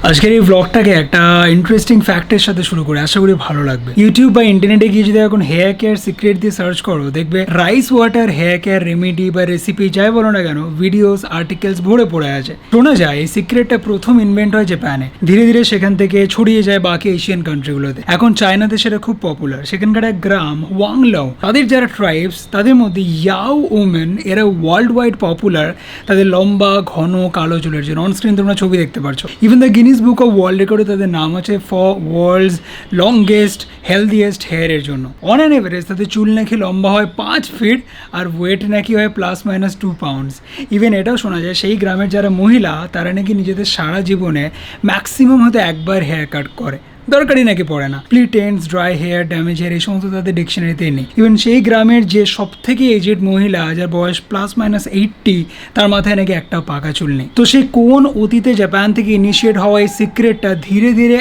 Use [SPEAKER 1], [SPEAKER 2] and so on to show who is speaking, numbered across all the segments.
[SPEAKER 1] আজকের এই ব্লগটাকে একটা ইন্টারেস্টিং ফ্যাক্টের সাথে শুরু করে আশা করি ভালো লাগবে। ইউটিউব বা ইন্টারনেটে গিয়ে যদি এখন হেয়ার কেয়ার সিক্রেট দিয়ে সার্চ করো, দেখবে rice water hair care remedy বা রেসিপি যাই বলো না কেন, ভিডিওস আর্টিকেলস ভরে পড়ে আছে। শোনা যায় এই সিক্রেটটা প্রথম ইনভেন্ট হয় জাপানে, ধীরে ধীরে সেখান থেকে ছড়িয়ে যায় বাকি এশিয়ান কান্ট্রিগুলোতে। এখন চায়নাতে সেটা খুব পপুলার। সেখানকার এক গ্রাম ওয়াংলাও, তাদের যারা ট্রাইবস তাদের মধ্যে ইয়াও ওমেন এরা ওয়ার্ল্ড ওয়াইড পপুলার তাদের লম্বা ঘন কালো চুলের জন্য। অন স্ক্রিন তোমরা ছবি দেখতে পাচ্ছ। Even the Guinness book of world রেকর্ডে তাদের নাম আছে ফর ওয়ার্ল্ডস লংগেস্ট হেলদিয়েস্ট হেয়ারের জন্য। অন অ্যান এভারেজ তাদের চুল নাকি লম্বা হয় 5 ফিট আর ওয়েট নাকি হয় +- 2 পাউন্ডস। ইভেন এটাও শোনা যায় সেই গ্রামের যারা মহিলা তারা নাকি নিজেদের সারা জীবনে ম্যাক্সিমাম হয়তো একবার হেয়ার কাট করে, দরকারই নাকি পড়ে না। Split ends, dry hair, damage hair এই সমস্ত তাদের ডিকশনারিতে নেই। ইভেন সেই গ্রামের যে সব থেকে এজেড মহিলা যার বয়স +- 80, তার মাথায় নাকি একটাও পাকা চুল নেই। তো সেই কোন অতীতে জাপান থেকে ইনিশিয়েট হওয়া এই সিক্রেটটা ধীরে ধীরে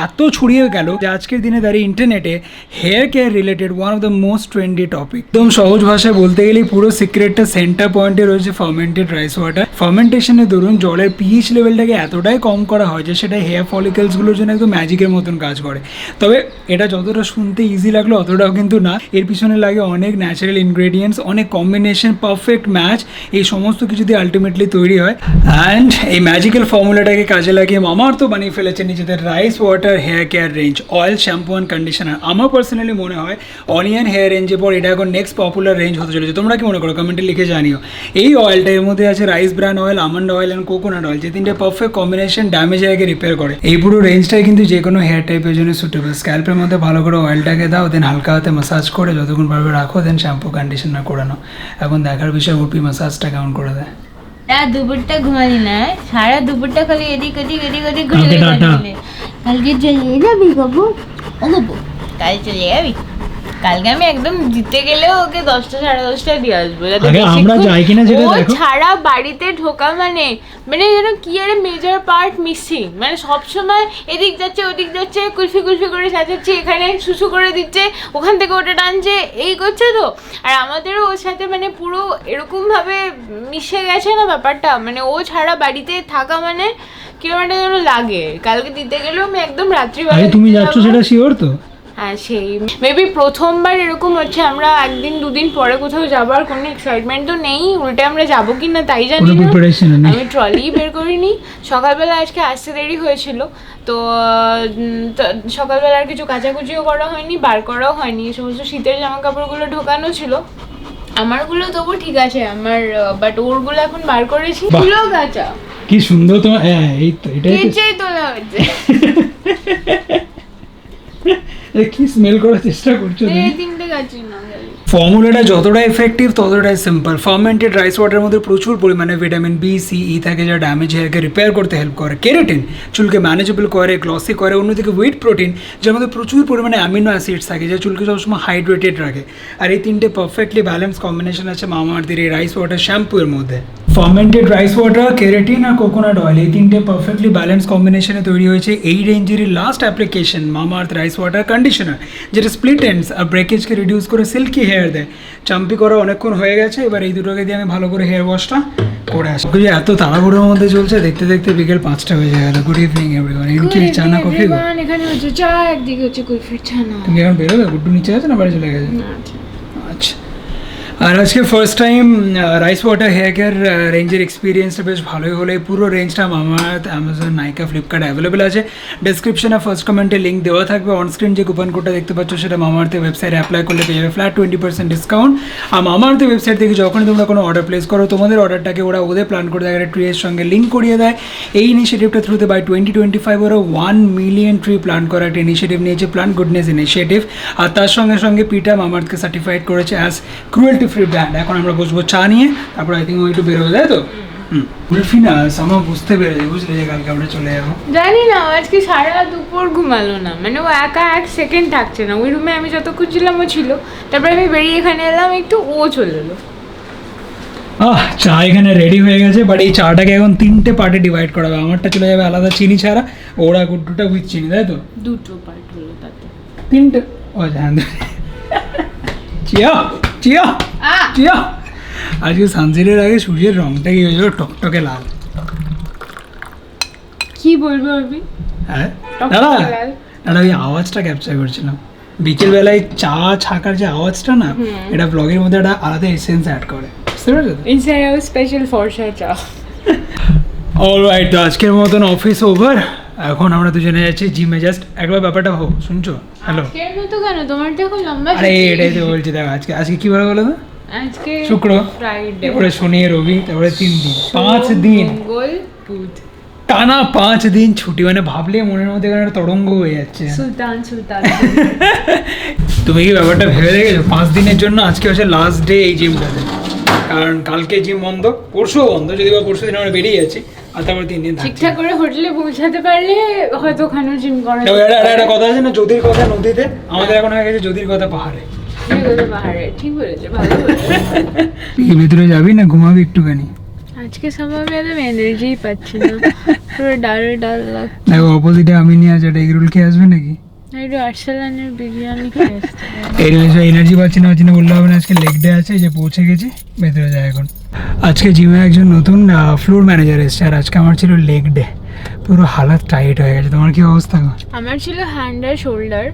[SPEAKER 1] এত ছড়িয়ে গেল যে আজকের দিনে দাঁড়িয়ে ইন্টারনেটে hair care related one of the most trendy topic. একদম সহজ ভাষায় বলতে গেলেই পুরো সিক্রেটটা সেন্টার পয়েন্টে রয়েছে ফার্মেন্টেড রাইস ওয়াটার। ফার্মেন্টেশনের দরুন জলের পিএইচ লেভেলটাকে এতটাই কম করা হয় যে সেটা হেয়ার ফলিকলসগুলোর জন্য একদম ম্যাজিকের মতন কাজ করে। তবে এটা যতটা শুনতে ইজি লাগলো অতটাও কিন্তু না। এর পিছনে লাগে অনেক ন্যাচারাল ইনগ্রেডিয়েন্টস, অনেক কম্বিনেশন, পারফেক্ট ম্যাচ, এই সমস্ত কিছু দিয়ে আলটিমেটলি তৈরি হয়। অ্যান্ড এই ম্যাজিক্যাল ফর্মুলাটাকে কাজে লাগিয়ে মামাআর্থ তো বানিয়ে ফেলেছে নিজেদের rice water hair care range, oil, shampoo and conditioner. আমার পার্সোনালি মনে হয় অনিয়ন হেয়ার রেঞ্জের পর এটা এখন নেক্সট পপুলার রেঞ্জ হতে চলেছে। তোমরা কি মনে করো? কমেন্টে লিখে জানিও। এই অয়েলটা এর মধ্যে আছে rice bran oil, almond oil and coconut oil, যে তিনটে পারফেক্ট কম্বিনেশন ড্যামেজ হেয়ারকে রিপেয়ার করে। এই পুরো রেঞ্জটাই কিন্তু যে কোনো হেয়ার টাইপের জন্য সুটেবল। স্ক্যাল্পের মধ্যে ভালো করে অয়েলটাকে দাও, দেন হালকা হাতে ম্যাসাজ করে যতক্ষণ পারবে রাখো, দেন শ্যাম্পু কন্ডিশনার করে নাও। এখন দেখার বিষয় উর্পি ম্যাসাজটা কেমন করে দেয়।
[SPEAKER 2] দুপুরটা ঘুমালি না, সারা দুপুরটা খালি এদিক ওদিক ঘুরে কালকে চলে যাবি বাবু? কাল চলে যাবি? কালকে আমি একদম জিতে গেলেও ওকে 10টা 10:30 দিয়ে আসবো।
[SPEAKER 1] আমরা যাই কিনা যেটা দেখো।
[SPEAKER 2] ছাড়া বাড়িতে ঢোকা মানে যেন কি আরে মেজর পার্ট মিসিং। মানে সবসময় এদিক যাচ্ছে ওদিক যাচ্ছে, কুলফি করে সাজাচ্ছে, এখানে শুশু করে দিচ্ছে, ওখান থেকে ওটা টানছে, এই করছে। তো আর আমাদেরও ওর সাথে মানে পুরো এরকম ভাবে মিশে গেছে না ব্যাপারটা। মানে ও ছাড়া বাড়িতে থাকা মানে কিরকম একটা যেন লাগে। কালকে দিতে গেলেও আমি একদম রাত্রিবেলা।
[SPEAKER 1] তুমি যাচ্ছ সেটা শিওর তো?
[SPEAKER 2] হ্যাঁ, সেই মেবি প্রথমবার এরকম হচ্ছে। আমরা একদিন দুদিন পরে কোথাও যাবার কোনো এক্সাইটমেন্ট তো নেই, উল্টে আমরা যাবো কি না তাই জানি না। আমি ট্রলি বের করিনি। সকালবেলা আজকে আসতে দেরি হয়েছিল, তো সকালবেলা আর কিছু কাচাকুচিও করা হয়নি, বার করাও হয়নি। এই সমস্ত শীতের জামা কাপড়গুলো ঢোকানো ছিল। আমারগুলো তবু ঠিক আছে আমার, বাট ওরগুলো এখন বার করেছি। ফুলো গাছা
[SPEAKER 1] কি সুন্দর তোমার। এই তো
[SPEAKER 2] এটাই তোলা হচ্ছে।
[SPEAKER 1] কি স্মেল করার চেষ্টা করছো তুমি?
[SPEAKER 2] এই তিনটে গাছি না।
[SPEAKER 1] ফর্মুলাটা যতটা এফেক্টিভ ততটাই সিম্পল। ফার্মেন্টেড রাইস ওয়াটারের মধ্যে প্রচুর পরিমাণে ভিটামিন বি, সি, ই থাকে যা ড্যামেজ হেয়ারকে রিপেয়ার করতে হেল্প করে। কেরাটিন চুলকে ম্যানেজেবল করে, গ্লসি করে। অন্যদিকে হুইট প্রোটিন যার মধ্যে প্রচুর পরিমাণে অ্যামিনো অ্যাসিডস থাকে যা চুলকে সবসময় হাইড্রেটেড রাখে। আর এই তিনটে পারফেক্টলি ব্যালেন্স কম্বিনেশন আছে মামাআর্থের এই রাইস ওয়াটার শ্যাম্পুর মধ্যে। ফার্মেন্টেড রাইস ওয়াটার, কেরাটিন আর কোকোনাট অয়েল, এই তিনটে পারফেক্টলি ব্যালেন্স কম্বিনেশনে তৈরি হয়েছে এই রেঞ্জেরই last application Mamaearth rice water conditioner, যেটা স্প্লিট এন্ডস আর ব্রেকেজকে রিডিউস করে সিল্কি হেয়ার দেয়। চাম্পি করা অনেকক্ষণ হয়ে গেছে, এবার এই দুটোকে দিয়ে আমি ভালো করে হেয়ার ওয়াশটা করে আসি। এত তাড়াহুড়োর মধ্যে চলছে, দেখতে দেখতে বিকেল 5টা বেজে গেল। Good evening everyone. কি চা না কফি?
[SPEAKER 2] এখানে হচ্ছে চা, একদিকে হচ্ছে কফি। চা না।
[SPEAKER 1] তুমি এখন বেরোবে? গুড্ডু নিচে আছে না বাড়ি চলে গেছে? আচ্ছা। আর আজকে first time rice water hair care রেঞ্জের এক্সপিরিয়েন্সটা বেশ ভালোই হলো। এই পুরো রেঞ্জটা মামাআর্থ, অ্যামাজন, নাইকা, ফ্লিপকার্টে অ্যাভেলেবেল আছে। ডেসক্রিপশনে ফার্স্ট কমেন্টে লিঙ্ক দেওয়া থাকবে। অনস্ক্রিন যে কুপন কোডটা দেখতে পাচ্ছ সেটা মামাআর্থের ওয়েবসাইটে অ্যাপ্লাই করলে পেয়ে যাবে ফ্ল্যাট 20% ডিসকাউন্ট। আর মামাআর্থের ওয়েবসাইট থেকে যখনই তোমরা কোনো অর্ডার প্লেস করো, তোমাদের অর্ডারটাকে ওরা ওদের প্ল্যান করে দেয়, একটা ট্রির সঙ্গে লিঙ্ক করিয়ে দেয়। এই ইনিশিয়েটিভটা থ্রুতে বাই 2025 ওরা 1 মিলিয়ন ট্রি প্ল্যান করা একটা ইনিশিয়েটিভ নিয়েছে, প্ল্যান্ট গুডনেস ইনিশিয়েটিভ। আর তার সঙ্গে সঙ্গে পিটা মামাআর্থকে সার্টিফাইড করেছে অ্যাজ ক্রুয়েলটি ফ্রি ব্র্যান্ড। এখন আমরা বসবো চা নিয়ে, তারপর আই থিঙ্ক ও একটু বেরোবে, তাই তো? উলফিনাস আমার বুঝতে পেরেছি, বুঝলে যে কালকে আমরা চলে যাবো।
[SPEAKER 2] জানি না, আজকে সারা দুপুর ঘুমালো না। মানে ও একা 1 সেকেন্ড থাকছে না। ওই রুমে আমি যতক্ষণ ছিলাম ও ছিল, তারপরে আমি বেরিয়ে এখানে এলাম একটু, ও চলে এলো।
[SPEAKER 1] চা এখানে রেডি হয়ে গেছে, বাট এই চাটাকে এখন 3টে পার্টে ডিভাইড করা হবে। আমারটা চলে যাবে আলাদা চিনি ছাড়া, ওরা গুড্ডুটা উইথ চিনি, তাই তো?
[SPEAKER 2] 2টো পার্ট হলো তাতে।
[SPEAKER 1] 3টে। ও হ্যাঁ, চিয়া চিয়া চিয়া। আজকে সানসেটের আগে সূর্যের রংটা কি হয়েছিল টকটকে লাল।
[SPEAKER 2] কি বলবো আমি?
[SPEAKER 1] হ্যাঁ দাদা দাদা ওই আওয়াজটা ক্যাপচার করছিলাম বিকেল বেলায় চা ছাকার যে আওয়াজটা না, এটা ব্লগের মধ্যে একটা আলাদা এসেন্স অ্যাড করে, বুঝতে পেরেছো?
[SPEAKER 2] ইনসাইড আউট স্পেশাল ফরসা চা।
[SPEAKER 1] অলরাইট, তো আজকের মতন অফিস ওভার। এখন আমরা দুজনে যাচ্ছি জিমে। জাস্ট একবার ব্যাপারটা হোক, শুনছো? হ্যালো।
[SPEAKER 2] আজকের মতো কেন? তোমার দেখো লম্বা।
[SPEAKER 1] আরে এটাই তো বলছি, দেখো আজকে আজকে কি বার বলো তো?
[SPEAKER 2] আজকে
[SPEAKER 1] শুক্র,
[SPEAKER 2] ফ্রাইডে,
[SPEAKER 1] তারপরে শনি রবি, তারপরে 3 দিন, 5 দিন
[SPEAKER 2] মঙ্গল বুধ,
[SPEAKER 1] টানা 5 দিন ছুটি। মানে ভাবলে মনের মধ্যে একটা তরঙ্গ হয়ে যাচ্ছে।
[SPEAKER 2] সুলতান সুলতান।
[SPEAKER 1] তুমি কি ব্যাপারটা ভেবে দেখেছো? 5 দিনের জন্য আজকে হচ্ছে লাস্ট ডে এই জিমটাতে। কারণ কালকে জিম বন্ধ, পরশুও বন্ধ, যদি বা পরশু দিন আমরা বেরিয়ে যাচ্ছি, আর তারপর 3 দিন থাকছি।
[SPEAKER 2] ঠিকঠাক করে হোটেলে পৌঁছাতে পারলে হয়তো ওখানে জিম করা
[SPEAKER 1] না, একটা কথা আছে না, যদির কথা নদীতে, আমাদের এখন হয়ে গেছে যদির কথা পাহাড়ে।
[SPEAKER 2] পাহাড়ে। ঠিক বলেছে, ভালো বলেছে।
[SPEAKER 1] ভেতরে যাবি না ঘুমাবি একটুখানি?
[SPEAKER 2] আজকে সময় আমি একদম এনার্জি পাচ্ছি না, পুরো ডাল ডাল লাগছে।
[SPEAKER 1] দেখো অপোজিটে আমি নিয়ে আছে, এগ রোল খেয়ে আসবে নাকি?
[SPEAKER 2] একটু আর্সেলানের বিরিয়ানি খেয়ে আসতে হবে।
[SPEAKER 1] এই রয়েছে এনার্জি পাচ্ছি না বললে হবে না। আজকে লেগ ডে আছে, যে পৌঁছে গেছি, ভেতরে যায় এখন। আজকে জিমে একজন নতুন ফ্লোর ম্যানেজার এসছে, আর আজকে আমার ছিল লেগ ডে। পুরো হালাত টাইট হয়ে গেছে। তোমার কি অবস্থা?
[SPEAKER 2] আমার ছিল হ্যান্ড আর শোল্ডার,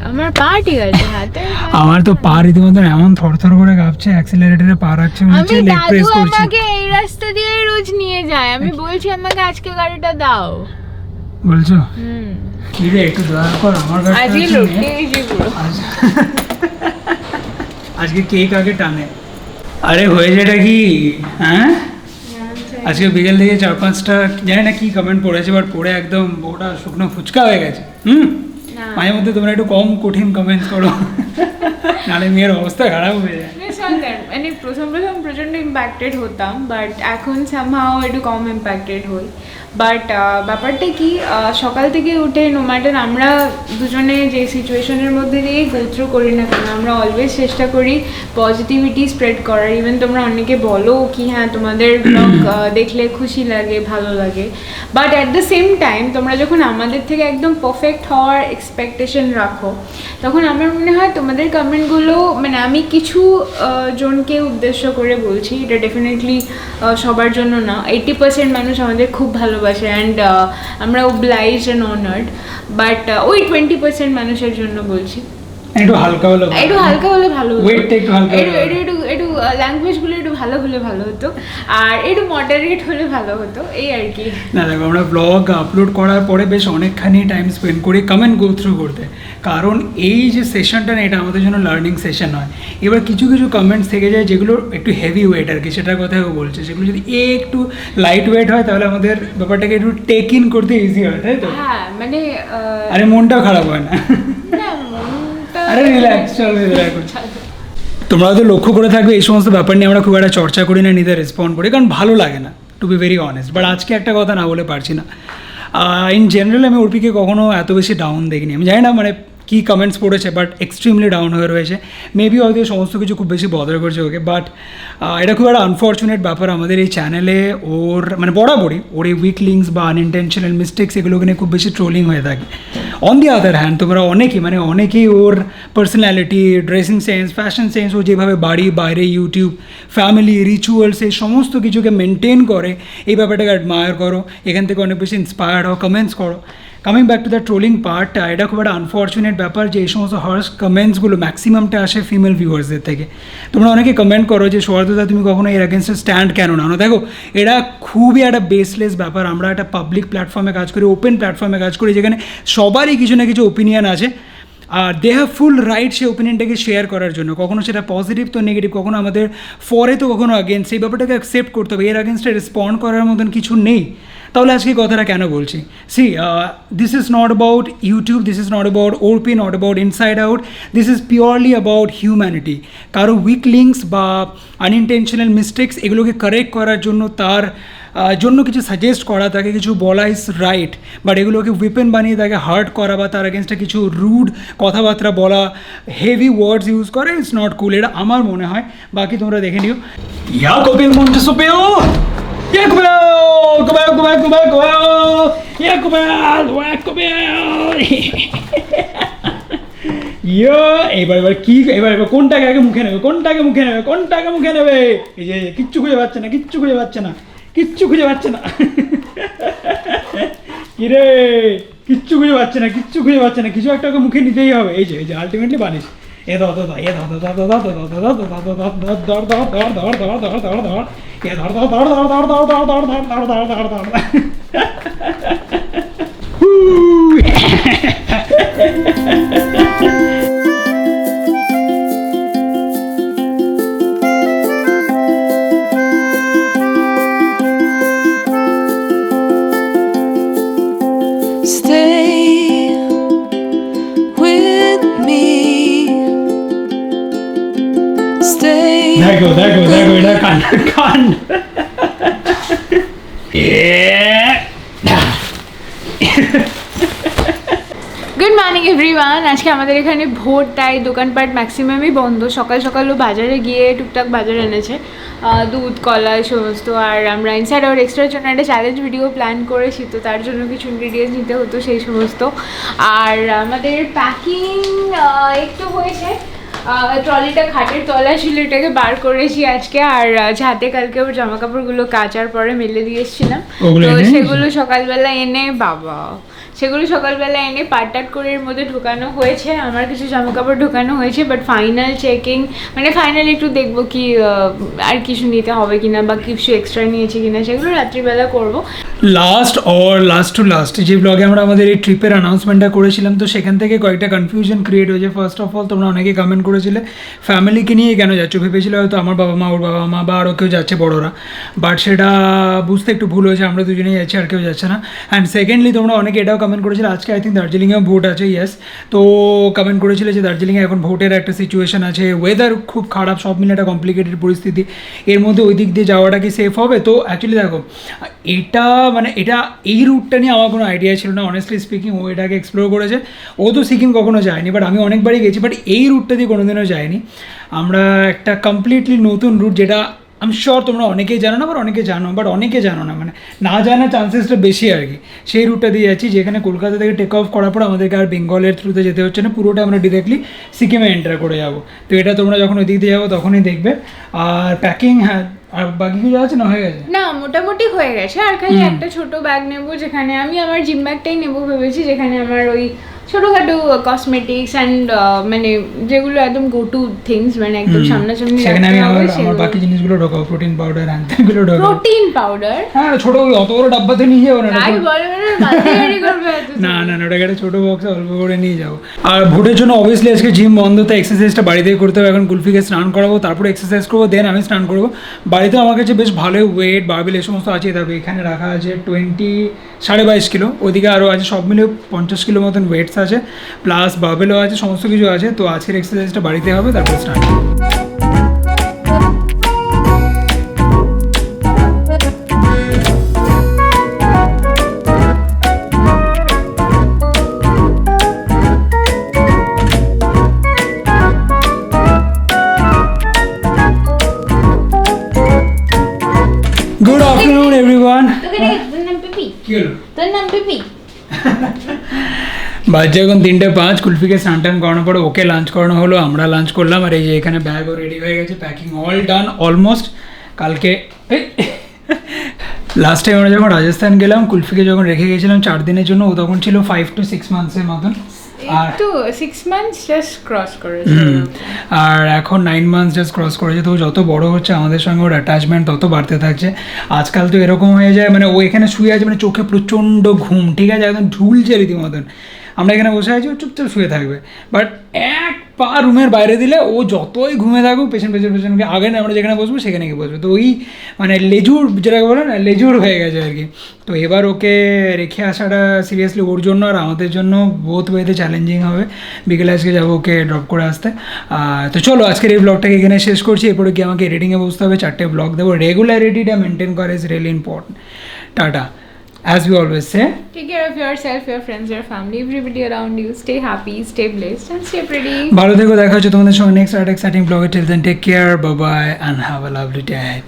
[SPEAKER 2] আমার পা ঠিক আছে, হাতে
[SPEAKER 1] আমার তো পা রীতিমতো এমন থরথর করে কাঁপছে, অ্যাক্সিলারেটরে পা রাখছে, মনে হচ্ছে লেগ প্রেস করছি।
[SPEAKER 2] আমাকে এই রাস্তা দিয়ে রোজ নিয়ে যায়, আমি বলছি আমাকে আজকে গাড়িটা দাও,
[SPEAKER 1] বলছো? কি রে, একটু দয়া কর আমার কাছে।
[SPEAKER 2] আজকে লটকে গেছি পুরো।
[SPEAKER 1] আজকে কেক আগে টানে। আরে হয়েছেটা কি? হ্যাঁ, আজকে বিকেল থেকে 4-5টা জানি না কি কমেন্ট পড়েছে, বাট পড়ে একদম ওটা শুকনো ফুচকা হয়ে গেছে। মাঝে মধ্যে তোমরা একটু কম কঠিন কমেন্টস করো, নাহলে মেয়ের অবস্থা খারাপ হয়ে যায়।
[SPEAKER 2] মানে প্রথম প্রচন্ড ইম্প্যাক্টেড হতাম, বাট এখন সামহাও একটু কম ইম্প্যাক্টেড হই। বাট ব্যাপারটা কি, সকাল থেকে উঠে নো ম্যাটার আমরা দুজনে যে সিচুয়েশনের মধ্যে দিয়ে গো থ্রু করি না কেন, আমরা অলওয়েজ চেষ্টা করি পজিটিভিটি স্প্রেড করার। ইভেন তোমরা অনেকে বলো কি হ্যাঁ তোমাদের ব্লগ দেখলে খুশি লাগে, ভালো লাগে, but at the same time তোমরা যখন আমাদের থেকে একদম পারফেক্ট হওয়ার এক্সপেকটেশন রাখো, তখন আমার মনে হয় তোমাদের কমেন্টগুলো, মানে আমি কিছু জনকে উদ্দেশ্য করে বলছি, এটা ডেফিনেটলি সবার জন্য না, 80% মানুষ আমাদের খুব ভালোবাসে অ্যান্ড আমরা ওবলাইজড অ্যান্ড অনার্ড, বাট ওই 20% মানুষের জন্য বলছি।
[SPEAKER 1] একটু হালকা হলে
[SPEAKER 2] ভালো হতো, একটু ল্যাঙ্গুয়েজগুলো একটু ভালো হলে ভালো হতো, আর একটু মডারেট হলে ভালো হতো, এই আর কি।
[SPEAKER 1] না দেখো, আমরা ব্লগ আপলোড করার পরে বেশ অনেকখানি টাইম স্পেন্ড করি কমেন্ট গো থ্রু করতে, কারণ এই যে সেশনটা না, এটা আমাদের জন্য লার্নিং সেশন হয়। এবার কিছু কিছু কমেন্টস থেকে যায় যেগুলো একটু হেভি ওয়েট আর কি, সেটার কথাও বলছে, সেগুলো যদি একটু লাইট ওয়েট হয় তাহলে আমাদের ব্যাপারটাকে একটু টেক ইন করতে ইজি হয়, তাই তো?
[SPEAKER 2] হ্যাঁ, মানে
[SPEAKER 1] আরে মনটাও খারাপ হয় না। আরে রিল্যাক্স, চল তোমরা হয়তো লক্ষ্য করে থাকবে এই সমস্ত ব্যাপার নিয়ে আমরা খুব একটা চর্চা করি না, নিজে রেসপন্ড করি, কারণ ভালো লাগে না, to be very honest. But আজকে একটা কথা না বলে পারছি না। ইন জেনারেল আমি অর্পিকে কখনো এত বেশি ডাউন দেখিনি। আমি জানি না মানে কী কমেন্টস পড়েছে, বাট এক্সট্রিমলি ডাউন হয়ে রয়েছে। মেবি হয়তো সমস্ত কিছু খুব বেশি বদল করছে ওকে, বাট এটা খুব একটা আনফর্চুনেট ব্যাপার। আমাদের এই চ্যানেলে ওর মানে বরাবরই ওর এই উইক লিঙ্কস বা আনইনটেনশনাল মিস্টেক্স এগুলোকে নিয়ে খুব বেশি ট্রোলিং হয়ে থাকে। অন দি আদার হ্যান্ড তোমরা অনেকেই ওর personality, dressing sense, fashion sense, ও যেভাবে বাড়ি বাইরে ইউটিউব, ফ্যামিলি, রিচুয়ালস, এই সমস্ত কিছুকে মেনটেন করে, এই ব্যাপারটাকে অ্যাডমায়ার করো, এখান থেকে অনেক বেশি ইন্সপায়ার্ড হও, কমেন্টস করো। Coming back to the trolling part, এটা খুব একটা আনফর্চুনেট ব্যাপার যে এই সমস্ত হার্শ কমেন্টসগুলো ম্যাক্সিমামটা আসে ফিমেল ভিউয়ার্সদের থেকে। তোমরা অনেকে কমেন্ট করো যে সৌহার্দ্যদা তুমি কখনো এর এগেনস্টে স্ট্যান্ড কেন না? দেখো, এটা খুবই একটা বেসলেস ব্যাপার। আমরা একটা পাবলিক প্ল্যাটফর্মে কাজ করি, ওপেন প্ল্যাটফর্মে কাজ করি, যেখানে সবারই কিছু না কিছু ওপিনিয়ন আছে, আর দে হ্যাভ ফুল রাইট সেই ওপিনিয়নটাকে শেয়ার করার জন্য। কখনো সেটা পজিটিভ তো নেগেটিভ, কখনো আমাদের ফরে তো কখনো আগেনস্ট। সেই ব্যাপারটাকে অ্যাকসেপ্ট করতে হবে, এর আগেনস্টে রেসপন্ড করার মতন কিছু নেই। তাহলে আজকে কথাটা কেন বলছি? See, this is not about YouTube, this is not about ওরপি, not about inside out, this is purely about humanity. কারো উইক লিঙ্কস বা আনইনটেনশনাল মিস্টেক্স এগুলোকে কারেক্ট করার জন্য, তার জন্য কিছু সাজেস্ট করা, তাকে কিছু বলা ইজ রাইট, বাট এগুলোকে উইপেন বানিয়ে তাকে হার্ট করা বা তার এগেনস্টে কিছু রুড কথাবার্তা বলা, হেভি ওয়ার্ডস ইউজ করা, ইটস নট কুল। এটা আমার মনে হয়। বাকি তোমরা দেখে নিও। ইয়া কপিল মঞ্চে সোপেও এবার কোনটাকে আগে মুখে নেবে, এই যে কিচ্ছু খুঁজে পাচ্ছে না। কিরে কিচ্ছু খুঁজে পাচ্ছে না, কিছু একটা ওকে মুখে নিতেই হবে। এই যে আলটিমেটলি বালিশ, এ ধর ধর এ ধর ধর ধর ধর ধর ধর ধর ধর ধর ধর ধর ধর ধর ধর ধর ধর এ ধর ধর ধর ধর ধর ধর ধর ধর ধর ধর ধর ধর ধর।
[SPEAKER 3] Stay with me. Stay.
[SPEAKER 1] দেখো দেখো দেখো এটা কান
[SPEAKER 2] গুড মর্নিং এভরিওয়ান। আজকে আমাদের এখানে ভোর, তাই দোকানপাট ম্যাক্সিমামই বন্ধ। সকাল সকালও বাজারে গিয়ে টুকটাক বাজার এনেছে, দুধ, কলা সমস্ত। আর আমরা ইনসাইড আওয়ার এক্সট্রার জন্য একটা চ্যালেঞ্জ ভিডিও প্ল্যান করেছি, তো তার জন্য কিছু ইনগ্রিডিয়েন্টস নিতে হতো সেই সমস্ত। আর আমাদের প্যাকিং একটু হয়েছে, ট্রলিটা খাটের তলা ছিল, এটাকে বার করেছি আজকে। আর হাতে কালকে ওর জামা কাপড়গুলো কাচার পরে মেলে দিয়ে এসেছিলাম, তো সেগুলো সকালবেলা এনে পাট করে এর মধ্যে ঢোকানো হয়েছে। আমার কিছু জামা কাপড় ঢোকানো হয়েছে, বাট ফাইনাল চেকিং মানে ফাইনালি একটু দেখবো কি আর কিছু নিতে হবে কিনা বা কিছু এক্সট্রা নিয়েছি কিনা, সেগুলো রাত্রিবেলা করবো।
[SPEAKER 1] লাস্ট টু লাস্ট যে ব্লগে আমরা আমাদের এই ট্রিপের অ্যানাউন্সমেন্টটা করেছিলাম, তো সেখান থেকে কয়েকটা কনফিউশন ক্রিয়েট হয়েছে। ফার্স্ট অফ অল তোমরা অনেকে কমেন্ট করেছিলে ফ্যামিলিকে নিয়ে কেন যাচ্ছ, ভেবেছিলে হয়তো আমার বাবা মা, ওর বাবা মা বা আরও কেউ যাচ্ছে বড়োরা, বাট সেটা বুঝতে একটু ভুল হয়েছে, আমরা দুজনেই যাচ্ছি আর কেউ যাচ্ছে না। অ্যান্ড সেকেন্ডলি তোমরা অনেকে এটাও কমেন্ট করেছিলে আজকে আই থিঙ্ক দার্জিলিংয়েও ভোট আছে, ইয়েস। তো কমেন্ট করেছিলে যে দার্জিলিংয়ে এখন ভোটের একটা সিচুয়েশন আছে, ওয়েদার খুব খারাপ, সব মিলে একটা কমপ্লিকেটেড পরিস্থিতি, এর মধ্যে ওই দিক দিয়ে যাওয়াটা কি সেফ হবে? তো অ্যাকচুয়ালি দেখো এটা এই রুটটা নিয়ে আমার কোনো আইডিয়া ছিল না, অনেস্টলি স্পিকিং। ও এটাকে এক্সপ্লোর করেছে, ও তো সিকিম কখনো যায়নি, বাট আমি অনেকবারই গেছি, বাট এই রুটটা দিয়ে কোনোদিনও যায়নি। আমরা একটা কমপ্লিটলি নতুন রুট, যেটা আমি শিওর তোমরা অনেকেই জানো না, বাট অনেকে জানো, বাট অনেকে জানো না, মানে না জানার চান্সেসটা বেশি আর কি। সেই রুটটা দিয়ে যাচ্ছি, যেখানে কলকাতা থেকে টেক অফ করার পর আমাদেরকে আর বেঙ্গলের থ্রুতে যেতে হচ্ছে না, পুরোটা আমরা ডিরেক্টলি সিকিমে এন্টার করে যাবো। তো এটা তোমরা যখন ওই দিক দিয়ে যাবো তখনই দেখবে। আর প্যাকিং, হ্যাঁ, আর বাকি কিছু আছে না, হয়ে গেছে?
[SPEAKER 2] না, মোটামুটি হয়ে গেছে। আর খালি একটা ছোট ব্যাগ নেবো, যেখানে আমি আমার জিম ব্যাগটাই নেবো ভেবেছি, যেখানে আমার ওই ছোটোখাটো কসমেটিক্স অ্যান্ড মানে যেগুলো একদম গো টু থিংস, মানে একদম সামনাসামনি
[SPEAKER 1] সেখানে আমি আমার বাকি জিনিসগুলো ঢোকাবো, প্রোটিন পাউডার আনতেগুলো ঢোকাবো।
[SPEAKER 2] Protein powder?
[SPEAKER 1] হ্যাঁ, ছোট অত বড় ডাব্বাতে নিয়ে যাবো না,
[SPEAKER 2] না
[SPEAKER 1] না না, ওটাকে একটা ছোটো বক্সে অল্প করে নিয়ে যাবো। আর ভোটের জন্য অবভিয়াসলি আজকে জিম বন্ধ, তাই এক্সারসাইজটা বাড়িতেই করতে হবে। এখন কুলফিকে স্নান করাবো, তারপরে এক্সারসাইজ করবো, দেন আমি স্নান করবো। বাড়িতেও আমার কাছে বেশ ভালোই ওয়েট বারবেল এই সমস্ত আছে, তবে এখানে রাখা আছে 22.5 কিলো, ওইদিকে আরও আছে, সব মিলে 50 কিলো মতন ওয়েটস আছে, প্লাস বারবেলও আছে, সমস্ত কিছু আছে। তো আজকের এক্সারসাইজটা বাড়িতে হবে, তারপর স্টার্ট। Good afternoon everyone. কি হলো?
[SPEAKER 2] তোর নাম পিপি?
[SPEAKER 1] বাজে এখন 3:05, কুলফিকে স্নান টান করানোর পরে ওকে লাঞ্চ করানো হলো, আমরা লাঞ্চ করলাম। আর এই যে এখানে ব্যাগও রেডি হয়ে গেছে, প্যাকিং অল ডান অলমোস্ট। কালকে লাস্ট টাইম আমরা যখন রাজস্থান গেলাম, কুলফিকে যখন রেখে গেছিলাম 4 দিনের জন্য, ও তখন ছিল 5 to 6 মান্থসের মতন।
[SPEAKER 2] আর তো 6 মান্থস জাস্ট ক্রস করেছে,
[SPEAKER 1] আর এখন 9 মান্থস জাস্ট ক্রস করেছে। তো যত বড় হচ্ছে আমাদের সঙ্গে ওর অ্যাটাচমেন্ট তত বাড়তে থাকছে। আজকাল তো এরকম হয়ে যায়, মানে ও এখানে শুয়ে আছে, মানে চোখে প্রচণ্ড ঘুম, ঠিক আছে, একদম ঝুলছে রীতিমতন। আমরা এখানে বসে আছি, ও চুপচাপ শুয়ে থাকবে, বাট এক পা রুমের বাইরে দিলে ও যতই ঘুমে থাকুক পেছন আগে না আমরা যেখানে বসবো সেখানে গিয়ে বসবে। তো ওই মানে লেজুর, যেটাকে বলে না, লেজুর হয়ে গেছে আর কি। তো এবার ওকে রেখে আসাটা সিরিয়াসলি ওর জন্য আর আমাদের জন্য বোথ ওয়েতে চ্যালেঞ্জিং হবে। বিকেলে আজকে যাবো ওকে ড্রপ করে আসতে। তো চলো আজকের এই ব্লগটাকে এখানে শেষ করছি। এরপরে কি আমাকে এডিটিংয়ে বসতে হবে, 4টে ব্লগ দেবো। রেগুলারিটিটা মেনটেন করা is really important. Tata. As we always say,
[SPEAKER 2] take care of yourself, your friends, your family, everybody around you. Stay happy, stay blessed and stay pretty.
[SPEAKER 1] ভালো থেকো, দেখা হচ্ছে তোমাদের সঙ্গে নেক্সট এক্সাইটিং ব্লগে। Till then take care, bye bye and have a lovely day ahead.